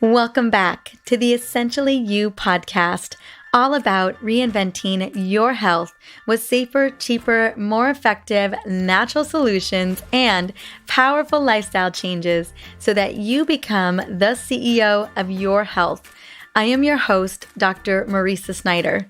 Welcome back to the Essentially You podcast, all about reinventing your health with safer, cheaper, more effective natural solutions and powerful lifestyle changes so that you become the CEO of your health. I am your host, Dr. Mariza Snyder.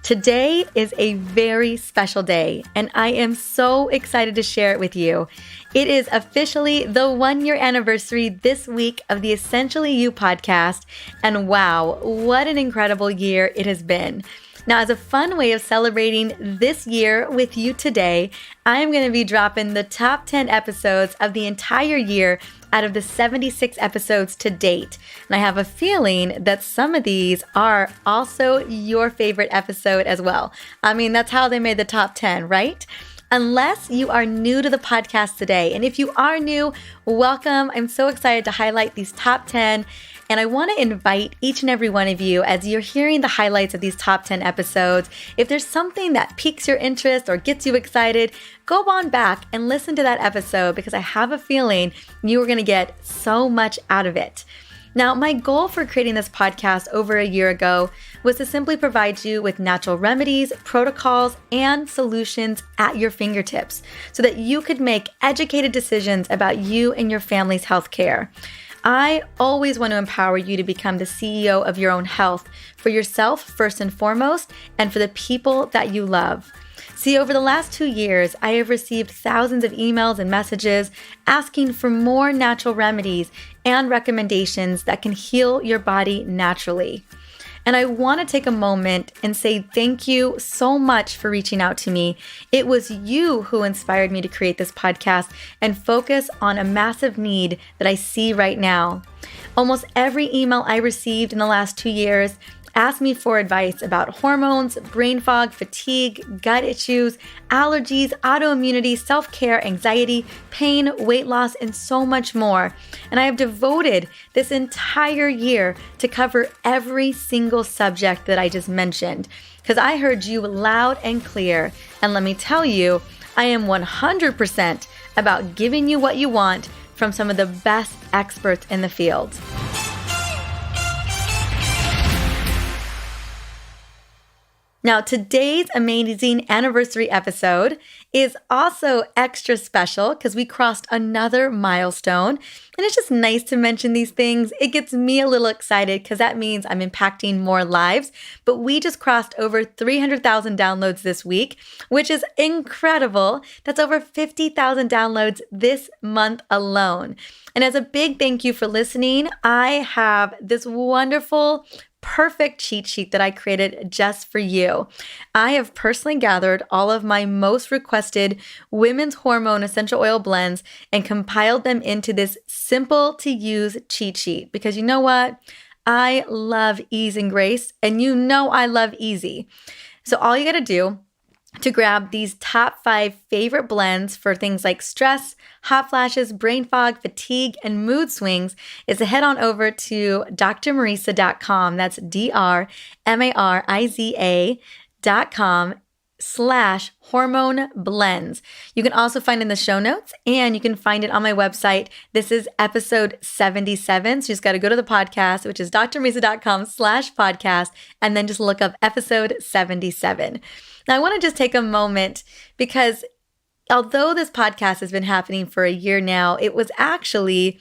Today is a very special day, and I am so excited to share it with you. It is officially the 1-year anniversary this week of the Essentially You podcast, and wow, what an incredible year it has been. Now, as a fun way of celebrating this year with you today, I am going to be dropping the top 10 episodes of the entire year out of the 76 episodes to date. And I have a feeling that some of these are also your favorite episode as well. I mean, that's how they made the top 10, right? Unless you are new to the podcast today. And if you are new, welcome. I'm so excited to highlight these top 10. And I want to invite each and every one of you, as you're hearing the highlights of these top 10 episodes, if there's something that piques your interest or gets you excited, go on back and listen to that episode because I have a feeling you are going to get so much out of it. Now, my goal for creating this podcast over a year ago was to simply provide you with natural remedies, protocols, and solutions at your fingertips so that you could make educated decisions about you and your family's healthcare. I always want to empower you to become the CEO of your own health for yourself first and foremost, and for the people that you love. See, over the last 2 years, I have received thousands of emails and messages asking for more natural remedies and recommendations that can heal your body naturally. And I want to take a moment and say thank you so much for reaching out to me. It was you who inspired me to create this podcast and focus on a massive need that I see right now. Almost every email I received in the last 2 years asked me for advice about hormones, brain fog, fatigue, gut issues, allergies, autoimmunity, self-care, anxiety, pain, weight loss, and so much more. And I have devoted this entire year to cover every single subject that I just mentioned, because I heard you loud and clear. And let me tell you, I am 100% about giving you what you want from some of the best experts in the field. Now, today's amazing anniversary episode is also extra special because we crossed another milestone. And it's just nice to mention these things. It gets me a little excited because that means I'm impacting more lives. But we just crossed over 300,000 downloads this week, which is incredible. That's over 50,000 downloads this month alone. And as a big thank you for listening, I have this wonderful perfect cheat sheet that I created just for you. I have personally gathered all of my most requested women's hormone essential oil blends and compiled them into this simple to use cheat sheet because you know what? I love ease and grace, and you know I love easy. So all you got to do to grab these top 5 favorite blends for things like stress, hot flashes, brain fog, fatigue, and mood swings is to head on over to drmariza.com. That's drmariza.com/hormone blends. You can also find it in the show notes, and you can find it on my website. This is episode 77. So you just got to go to the podcast, which is drmariza.com/podcast, and then just look up episode 77. Now, I want to just take a moment because although this podcast has been happening for a year now, it was actually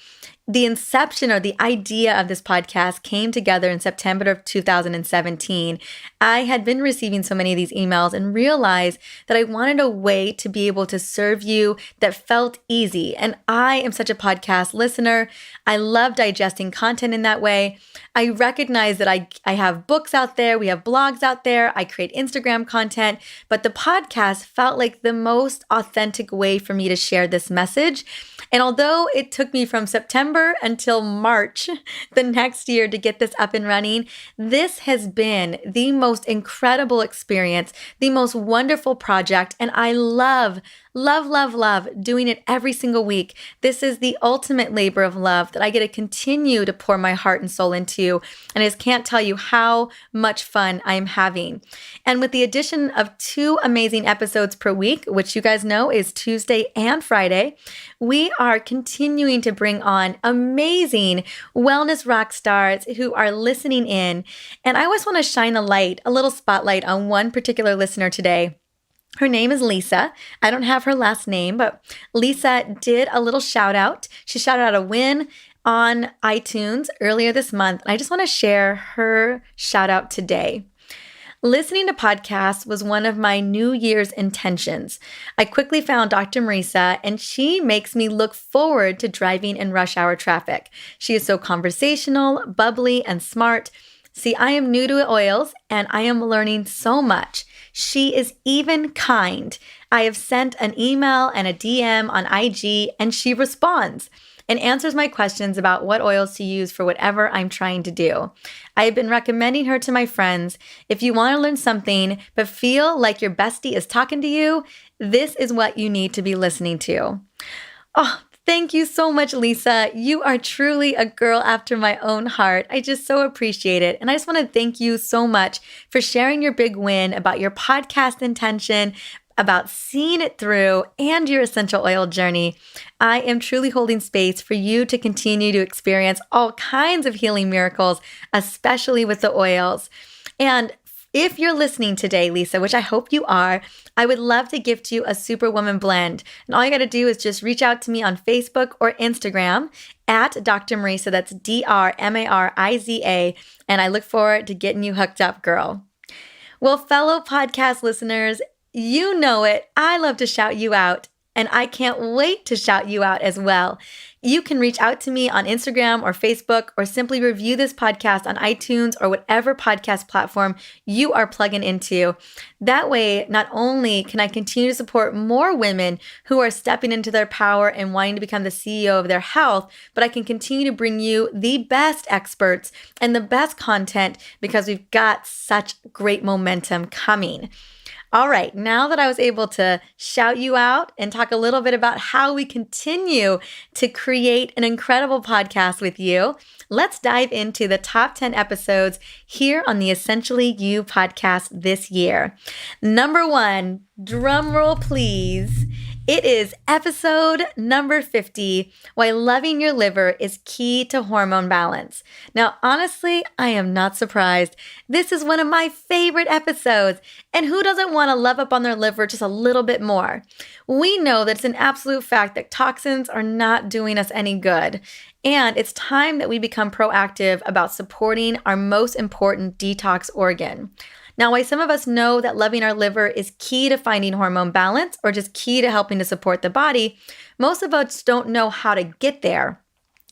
the inception or the idea of this podcast came together in September of 2017. I had been receiving so many of these emails and realized that I wanted a way to be able to serve you that felt easy. And I am such a podcast listener. I love digesting content in that way. I recognize that I have books out there. We have blogs out there. I create Instagram content, but the podcast felt like the most authentic way for me to share this message. And although it took me from September until March the next year to get this up and running, this has been the most incredible experience, the most wonderful project. And I love Love, love, love doing it every single week. This is the ultimate labor of love that I get to continue to pour my heart and soul into. And I just can't tell you how much fun I am having. And with the addition of 2 amazing episodes per week, which you guys know is Tuesday and Friday, we are continuing to bring on amazing wellness rock stars who are listening in. And I always want to shine a little spotlight on one particular listener today. Her name is Lisa. I don't have her last name, but Lisa did a little shout out. She shouted out a win on iTunes earlier this month. I just want to share her shout out today. Listening to podcasts was one of my New Year's intentions. I quickly found Dr. Mariza, and she makes me look forward to driving in rush hour traffic. She is so conversational, bubbly, and smart. See, I am new to oils, and I am learning so much. She is even kind. I have sent an email and a DM on IG, and she responds and answers my questions about what oils to use for whatever I'm trying to do. I have been recommending her to my friends. If you want to learn something but feel like your bestie is talking to you, this is what you need to be listening to. Oh, thank you so much, Lisa. You are truly a girl after my own heart. I just so appreciate it. And I just want to thank you so much for sharing your big win about your podcast intention, about seeing it through, and your essential oil journey. I am truly holding space for you to continue to experience all kinds of healing miracles, especially with the oils. And if you're listening today, Lisa, which I hope you are, I would love to gift you a Superwoman blend. And all you got to do is just reach out to me on Facebook or Instagram at Dr. Mariza. That's DrMariza. And I look forward to getting you hooked up, girl. Well, fellow podcast listeners, you know it. I love to shout you out, and I can't wait to shout you out as well. You can reach out to me on Instagram or Facebook, or simply review this podcast on iTunes or whatever podcast platform you are plugging into. That way, not only can I continue to support more women who are stepping into their power and wanting to become the CEO of their health, but I can continue to bring you the best experts and the best content because we've got such great momentum coming. All right, now that I was able to shout you out and talk a little bit about how we continue to create an incredible podcast with you, let's dive into the top 10 episodes here on the Essentially You podcast this year. Number 1, drum roll please. It is episode number 50, Why Loving Your Liver is Key to Hormone Balance. Now, honestly, I am not surprised. This is one of my favorite episodes. And who doesn't want to love up on their liver just a little bit more? We know that it's an absolute fact that toxins are not doing us any good. And it's time that we become proactive about supporting our most important detox organ. Now, while some of us know that loving our liver is key to finding hormone balance or just key to helping to support the body, most of us don't know how to get there.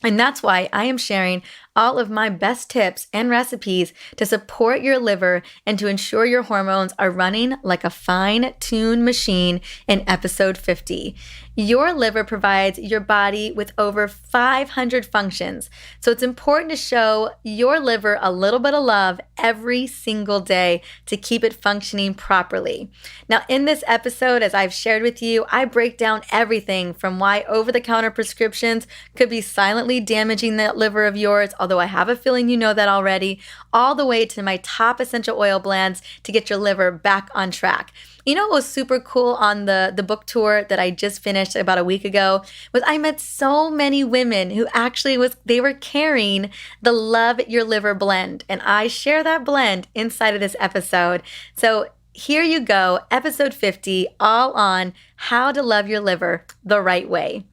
And that's why I am sharing all of my best tips and recipes to support your liver and to ensure your hormones are running like a fine-tuned machine in episode 50. Your liver provides your body with over 500 functions, so it's important to show your liver a little bit of love every single day to keep it functioning properly. Now, in this episode, as I've shared with you, I break down everything from why over-the-counter prescriptions could be silently damaging that liver of yours, although I have a feeling you know that already, all the way to my top essential oil blends to get your liver back on track. You know what was super cool on the book tour that I just finished about a week ago was I met so many women who actually they were carrying the Love Your Liver blend, and I share that blend inside of this episode. So here you go, episode 50, all on how to love your liver the right way.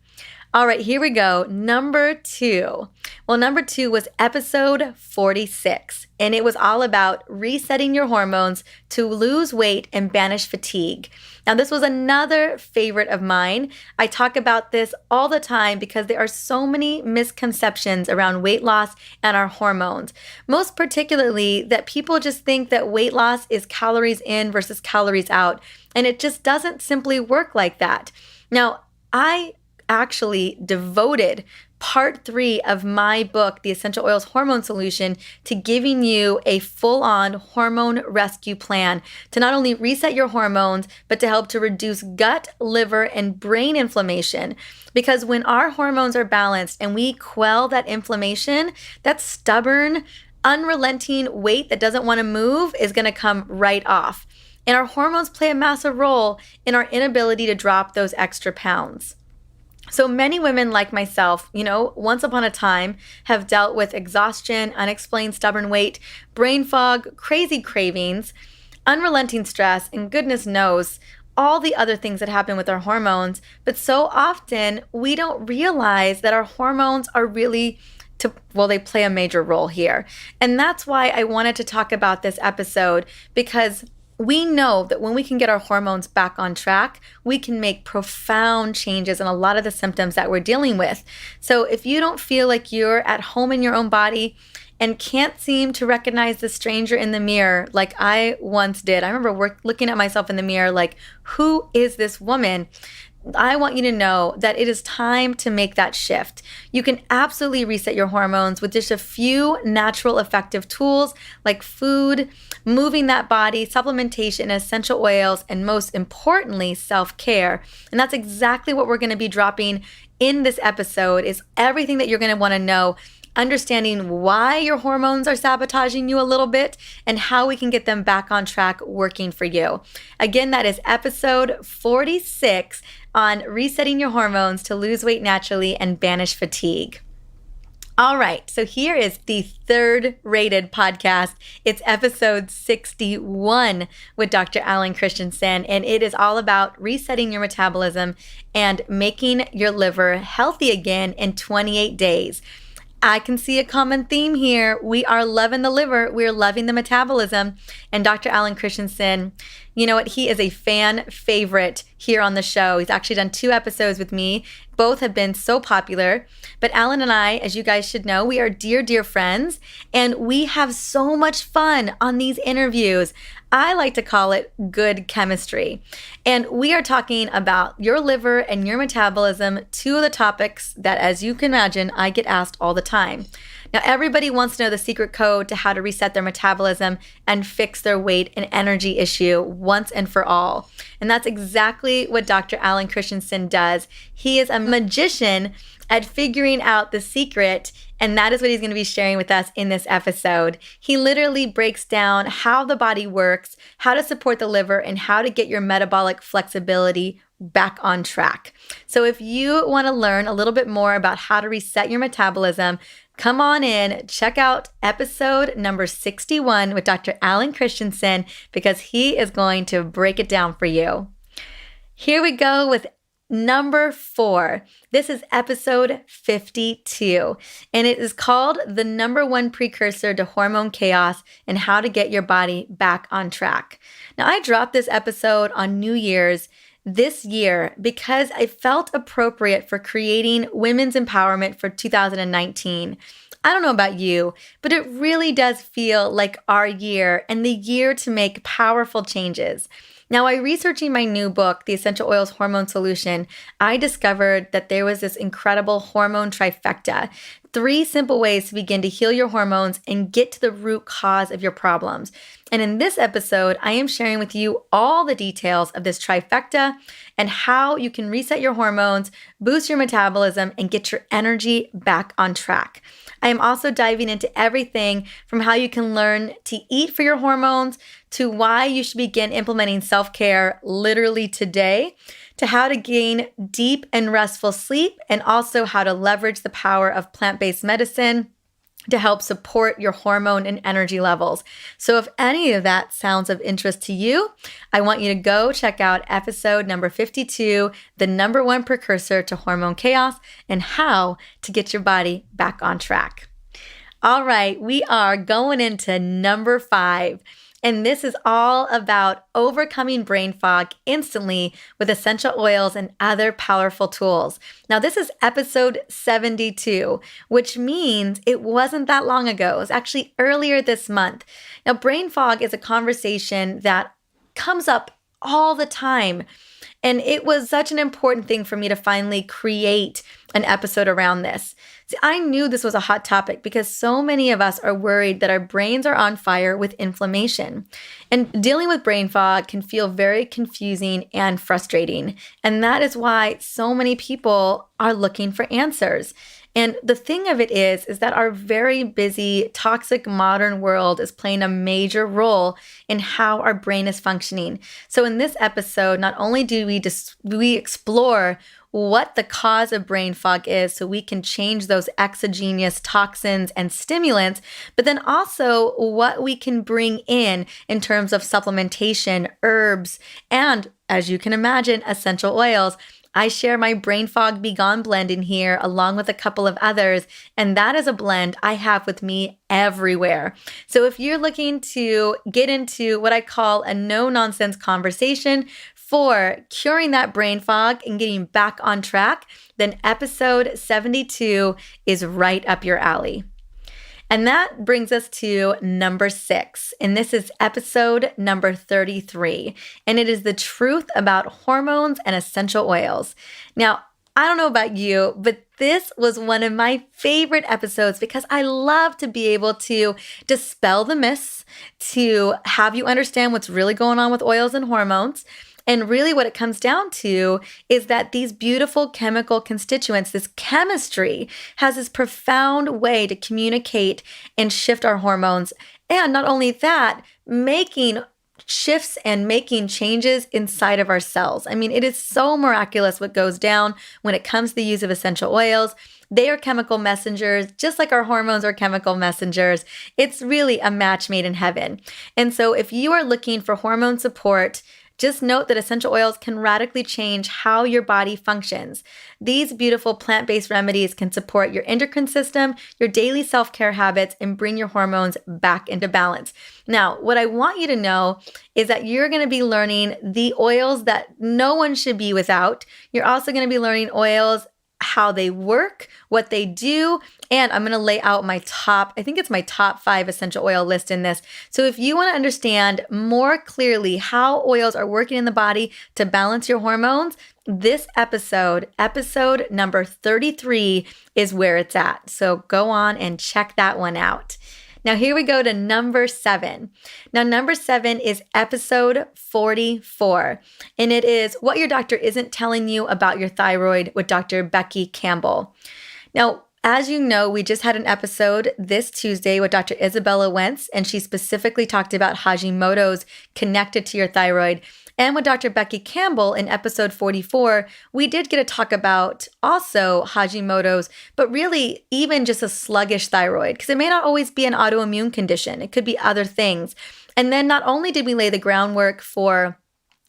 All right, here we go. Number 2. Well, number 2 was episode 46, and it was all about resetting your hormones to lose weight and banish fatigue. Now, this was another favorite of mine. I talk about this all the time because there are so many misconceptions around weight loss and our hormones. Most particularly that people just think that weight loss is calories in versus calories out, and it just doesn't simply work like that. Now, I actually devoted part 3 of my book, The Essential Oils Hormone Solution, to giving you a full-on hormone rescue plan to not only reset your hormones, but to help to reduce gut, liver, and brain inflammation. Because when our hormones are balanced and we quell that inflammation, that stubborn, unrelenting weight that doesn't want to move is going to come right off. And our hormones play a massive role in our inability to drop those extra pounds. So many women like myself, once upon a time have dealt with exhaustion, unexplained stubborn weight, brain fog, crazy cravings, unrelenting stress, and goodness knows all the other things that happen with our hormones. But so often we don't realize that our hormones are really they play a major role here. And that's why I wanted to talk about this episode, because we know that when we can get our hormones back on track, we can make profound changes in a lot of the symptoms that we're dealing with. So if you don't feel like you're at home in your own body and can't seem to recognize the stranger in the mirror like I once did, I remember looking at myself in the mirror like, who is this woman? I want you to know that it is time to make that shift. You can absolutely reset your hormones with just a few natural, effective tools like food, moving that body, supplementation, essential oils, and most importantly, self-care. And that's exactly what we're going to be dropping in this episode, is everything that you're going to want to know, understanding why your hormones are sabotaging you a little bit and how we can get them back on track working for you. Again, that is episode 46 on resetting your hormones to lose weight naturally and banish fatigue. All right, so here is the 3rd rated podcast. It's episode 61 with Dr. Alan Christensen, and it is all about resetting your metabolism and making your liver healthy again in 28 days. I can see a common theme here. We are loving the liver. We're loving the metabolism. And Dr. Alan Christensen, you know what? He is a fan favorite here on the show. He's actually done 2 episodes with me. Both have been so popular. But Alan and I, as you guys should know, we are dear, dear friends. And we have so much fun on these interviews. I like to call it good chemistry. And we are talking about your liver and your metabolism, 2 of the topics that, as you can imagine, I get asked all the time. Now, everybody wants to know the secret code to how to reset their metabolism and fix their weight and energy issue once and for all. And that's exactly what Dr. Alan Christensen does. He is a magician at figuring out the secret, and that is what he's going to be sharing with us in this episode. He literally breaks down how the body works, how to support the liver, and how to get your metabolic flexibility back on track. So if you want to learn a little bit more about how to reset your metabolism, come on in, check out episode number 61 with Dr. Alan Christensen, because he is going to break it down for you. Here we go with number 4. This is episode 52, and it is called The Number 1 Precursor to Hormone Chaos and How to Get Your Body Back on Track. Now, I dropped this episode on New Year's this year because I felt appropriate for creating women's empowerment for 2019. I don't know about you, but it really does feel like our year and the year to make powerful changes. Now, while researching my new book, The Essential Oils Hormone Solution, I discovered that there was this incredible hormone trifecta. 3 simple ways to begin to heal your hormones and get to the root cause of your problems. And in this episode, I am sharing with you all the details of this trifecta and how you can reset your hormones, boost your metabolism, and get your energy back on track. I am also diving into everything from how you can learn to eat for your hormones, to why you should begin implementing self-care literally today, to how to gain deep and restful sleep, and also how to leverage the power of plant-based medicine to help support your hormone and energy levels. So if any of that sounds of interest to you, I want you to go check out episode number 52, The Number 1 Precursor to Hormone Chaos and How to Get Your Body Back on Track. All right, we are going into number 5. And this is all about overcoming brain fog instantly with essential oils and other powerful tools. Now, this is episode 72, which means it wasn't that long ago. It was actually earlier this month. Now, brain fog is a conversation that comes up all the time. And it was such an important thing for me to finally create an episode around this. See, I knew this was a hot topic because so many of us are worried that our brains are on fire with inflammation. And dealing with brain fog can feel very confusing and frustrating. And that is why so many people are looking for answers. And the thing of it is that our very busy, toxic modern world is playing a major role in how our brain is functioning. So in this episode, not only do we explore what the cause of brain fog is so we can change those exogenous toxins and stimulants, but then also what we can bring in terms of supplementation, herbs, and, as you can imagine, essential oils. I share my Brain Fog Be Gone blend in here along with a couple of others, and that is a blend I have with me everywhere. So if you're looking to get into what I call a no-nonsense conversation for curing that brain fog and getting back on track, then episode 72 is right up your alley. And that brings us to number 6. And this is episode number 33. And it is the truth about hormones and essential oils. Now, I don't know about you, but this was one of my favorite episodes because I love to be able to dispel the myths, to have you understand what's really going on with oils and hormones. And really what it comes down to is that these beautiful chemical constituents, this chemistry, has this profound way to communicate and shift our hormones. And not only that, making shifts and making changes inside of our cells. I mean, it is so miraculous what goes down when it comes to the use of essential oils. They are chemical messengers, just like our hormones are chemical messengers. It's really a match made in heaven. And so if you are looking for hormone support, just note that essential oils can radically change how your body functions. These beautiful plant-based remedies can support your endocrine system, your daily self-care habits, and bring your hormones back into balance. Now, what I want you to know is that you're going to be learning the oils that no one should be without. You're also going to be learning oils, how they work, what they do, and I'm going to lay out my top 5 essential oil list in this. So if you want to understand more clearly how oils are working in the body to balance your hormones, this episode number 33 is where it's at. So go on and check that one out. Now here we go to number 7. Now number 7 is episode 44, and it is What Your Doctor Isn't Telling You About Your Thyroid with Dr. Becky Campbell. Now, as you know, we just had an episode this Tuesday with Dr. Isabella Wentz, and she specifically talked about Hashimoto's connected to your thyroid. And with Dr. Becky Campbell in episode 44, we did get to talk about also Hashimoto's, but really even just a sluggish thyroid, because it may not always be an autoimmune condition. It could be other things. And then not only did we lay the groundwork for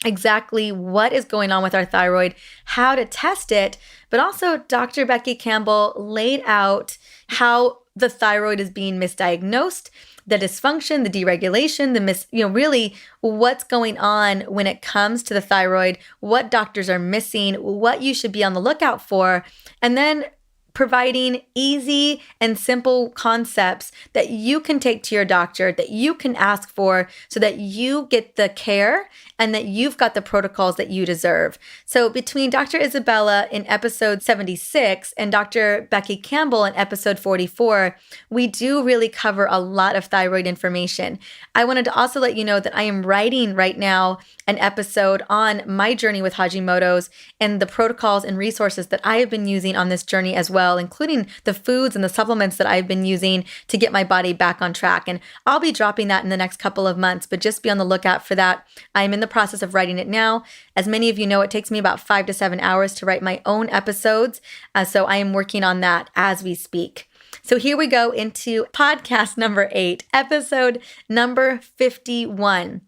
exactly what is going on with our thyroid, how to test it, but also Dr. Becky Campbell laid out how the thyroid is being misdiagnosed, the dysfunction, the deregulation, really what's going on when it comes to the thyroid, what doctors are missing, what you should be on the lookout for, and then providing easy and simple concepts that you can take to your doctor, that you can ask for so that you get the care and that you've got the protocols that you deserve. So between Dr. Isabella in episode 76 and Dr. Becky Campbell in episode 44, we do really cover a lot of thyroid information. I wanted to also let you know that I am writing right now an episode on my journey with Hashimoto's and the protocols and resources that I have been using on this journey as well, including the foods and the supplements that I've been using to get my body back on track. And I'll be dropping that in the next couple of months, but just be on the lookout for that. I'm in the process of writing it now. As many of you know, it takes me about 5 to 7 hours to write my own episodes. So I am working on that as we speak. So here we go into podcast number 8, episode number 51.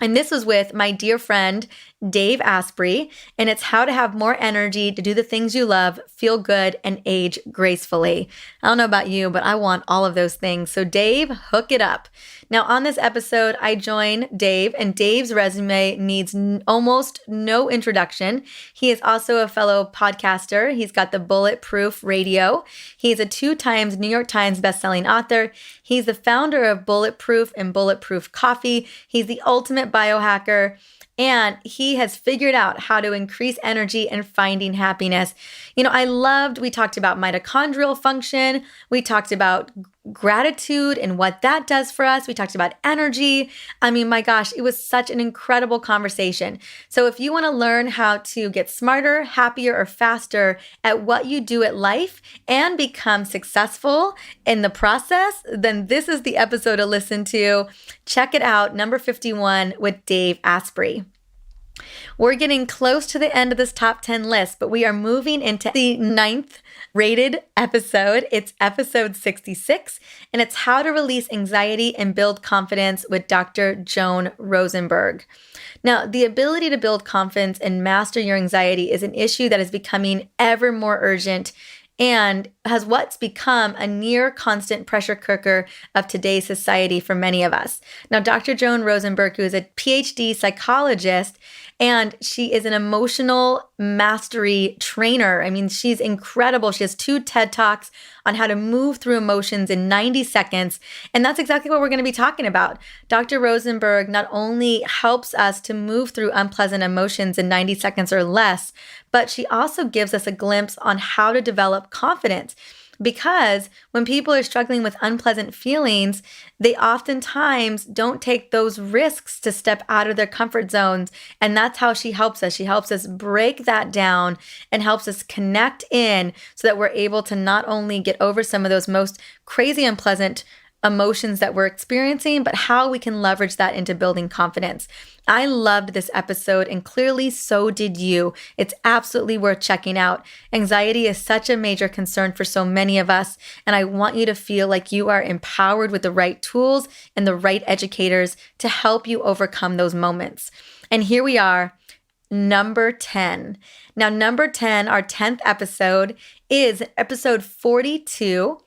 And this was with my dear friend, Dave Asprey, and it's how to have more energy to do the things you love, feel good, and age gracefully. I don't know about you, but I want all of those things. So Dave, hook it up. Now on this episode, I join Dave, and Dave's resume needs almost no introduction. He is also a fellow podcaster. He's got the Bulletproof Radio. He's a 2 times New York Times bestselling author. He's the founder of Bulletproof and Bulletproof Coffee. He's the ultimate biohacker. and he has figured out how to increase energy and finding happiness. We talked about mitochondrial function. We talked about gratitude and what that does for us. We talked about energy. I mean, my gosh, it was such an incredible conversation. So if you want to learn how to get smarter, happier, or faster at what you do at life and become successful in the process, then this is the episode to listen to. Check it out, number 51 with Dave Asprey. We're getting close to the end of this top 10 list, but we are moving into the 9th rated episode. It's episode 66, and it's How to Release Anxiety and Build Confidence with Dr. Joan Rosenberg. Now, the ability to build confidence and master your anxiety is an issue that is becoming ever more urgent and has what's become a near constant pressure cooker of today's society for many of us. Now, Dr. Joan Rosenberg, who is a PhD psychologist, and she is an emotional mastery trainer. I mean, she's incredible. She has 2 TED Talks on how to move through emotions in 90 seconds. And that's exactly what we're going to be talking about. Dr. Rosenberg not only helps us to move through unpleasant emotions in 90 seconds or less, but she also gives us a glimpse on how to develop confidence. Because when people are struggling with unpleasant feelings, they oftentimes don't take those risks to step out of their comfort zones. And that's how she helps us. She helps us break that down and helps us connect in so that we're able to not only get over some of those most crazy unpleasant emotions that we're experiencing, but how we can leverage that into building confidence. I loved this episode, and clearly so did you. It's absolutely worth checking out. Anxiety is such a major concern for so many of us, and I want you to feel like you are empowered with the right tools and the right educators to help you overcome those moments. And here we are, number 10. Now, number 10, our 10th episode, is episode 42.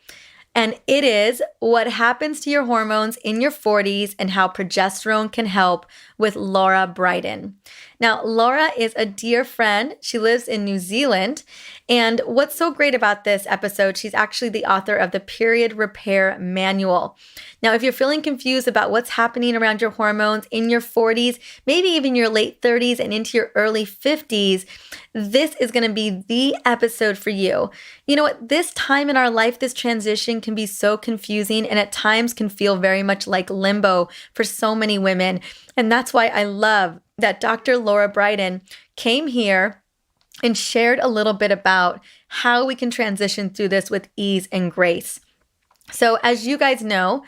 And it is What Happens to Your Hormones in Your 40s and How Progesterone Can Help with Laura Bryden. Now, Laura is a dear friend. She lives in New Zealand. And what's so great about this episode, she's actually the author of the Period Repair Manual. Now, if you're feeling confused about what's happening around your hormones in your 40s, maybe even your late 30s and into your early 50s, this is going to be the episode for you. You know what? This time in our life, this transition can be so confusing and at times can feel very much like limbo for so many women. And that's why I love that Dr. Laura Bryden came here and shared a little bit about how we can transition through this with ease and grace. So as you guys know,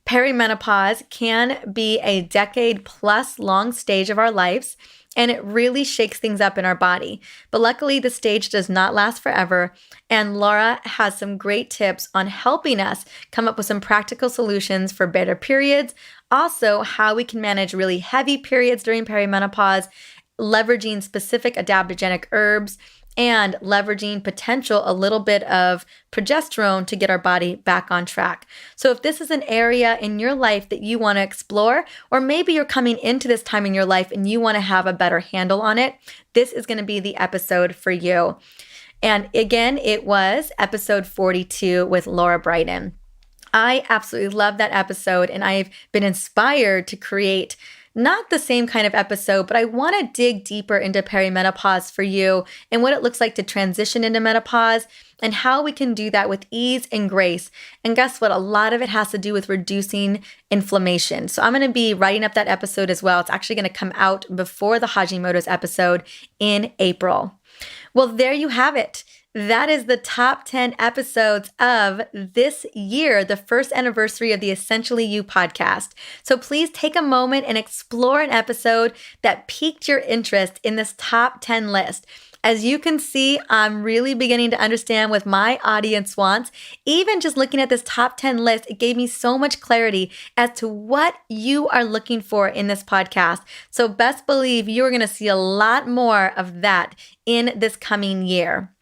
perimenopause can be a decade-plus long stage of our lives, and it really shakes things up in our body. But luckily, the stage does not last forever, and Laura has some great tips on helping us come up with some practical solutions for better periods, also how we can manage really heavy periods during perimenopause, leveraging specific adaptogenic herbs, and leveraging potential a little bit of progesterone to get our body back on track. So if this is an area in your life that you want to explore, or maybe you're coming into this time in your life and you want to have a better handle on it, this is going to be the episode for you. And again, it was episode 42 with Laura Bryden. I absolutely love that episode, and I've been inspired to create not the same kind of episode, but I want to dig deeper into perimenopause for you and what it looks like to transition into menopause and how we can do that with ease and grace. And guess what? A lot of it has to do with reducing inflammation. So I'm going to be writing up that episode as well. It's actually going to come out before the Hashimoto's episode in April. Well, there you have it. That is the top 10 episodes of this year, the first anniversary of the Essentially You podcast. So please take a moment and explore an episode that piqued your interest in this top 10 list. As you can see, I'm really beginning to understand what my audience wants. Even just looking at this top 10 list, it gave me so much clarity as to what you are looking for in this podcast. So best believe you're going to see a lot more of that in this coming year.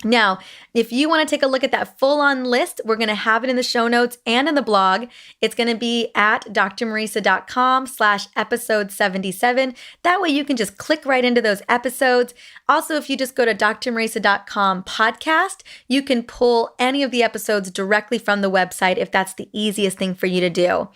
Now, if you want to take a look at that full-on list, we're going to have it in the show notes and in the blog. It's going to be at drmariza.com/episode 77. That way you can just click right into those episodes. Also, if you just go to drmariza.com podcast, you can pull any of the episodes directly from the website if that's the easiest thing for you to do.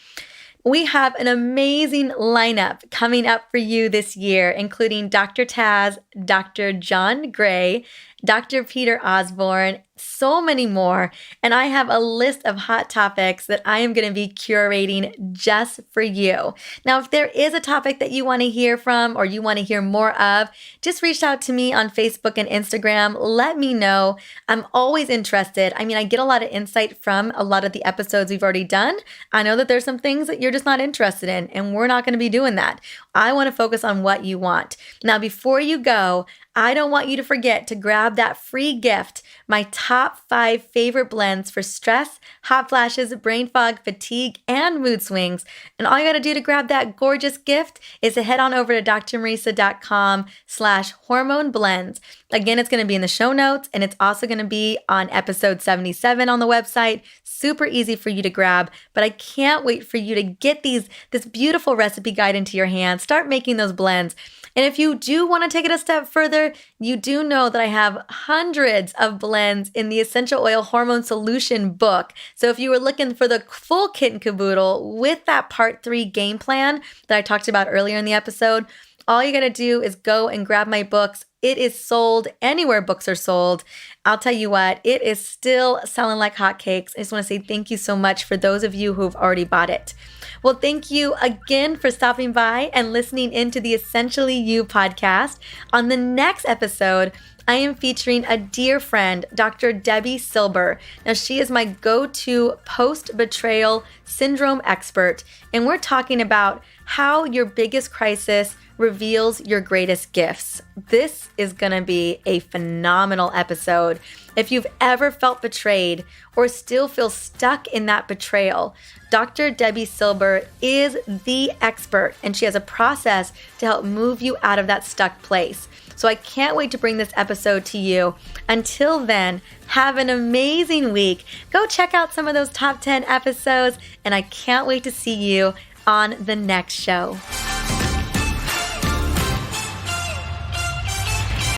We have an amazing lineup coming up for you this year, including Dr. Taz, Dr. John Gray, Dr. Peter Osborne, so many more. And I have a list of hot topics that I am going to be curating just for you. Now, if there is a topic that you want to hear from or you want to hear more of, just reach out to me on Facebook and Instagram. Let me know. I'm always interested. I mean, I get a lot of insight from a lot of the episodes we've already done. I know that there's some things that you're just not interested in, and we're not going to be doing that. I want to focus on what you want. Now, before you go, I don't want you to forget to grab that free gift, my top 5 favorite blends for stress, hot flashes, brain fog, fatigue, and mood swings. And all you got to do to grab that gorgeous gift is to head on over to drmariza.com/hormone blends. Again, it's going to be in the show notes, and it's also going to be on episode 77 on the website. Super easy for you to grab, but I can't wait for you to get this beautiful recipe guide into your hands. Start making those blends. And if you do want to take it a step further, you do know that I have hundreds of blends in the Essential Oil Hormone Solution book. So if you were looking for the full kit and caboodle with that part 3 game plan that I talked about earlier in the episode, all you got to do is go and grab my books. It is sold anywhere books are sold. I'll tell you what, it is still selling like hotcakes. I just want to say thank you so much for those of you who've already bought it. Well, thank you again for stopping by and listening into the Essentially You podcast. On the next episode, I am featuring a dear friend, Dr. Debbie Silber. Now, she is my go-to post-betrayal syndrome expert, and we're talking about how your biggest crisis reveals your greatest gifts. This is going to be a phenomenal episode. If you've ever felt betrayed or still feel stuck in that betrayal, Dr. Debbie Silber is the expert, and she has a process to help move you out of that stuck place. So I can't wait to bring this episode to you. Until then, have an amazing week. Go check out some of those top 10 episodes, and I can't wait to see you on the next show.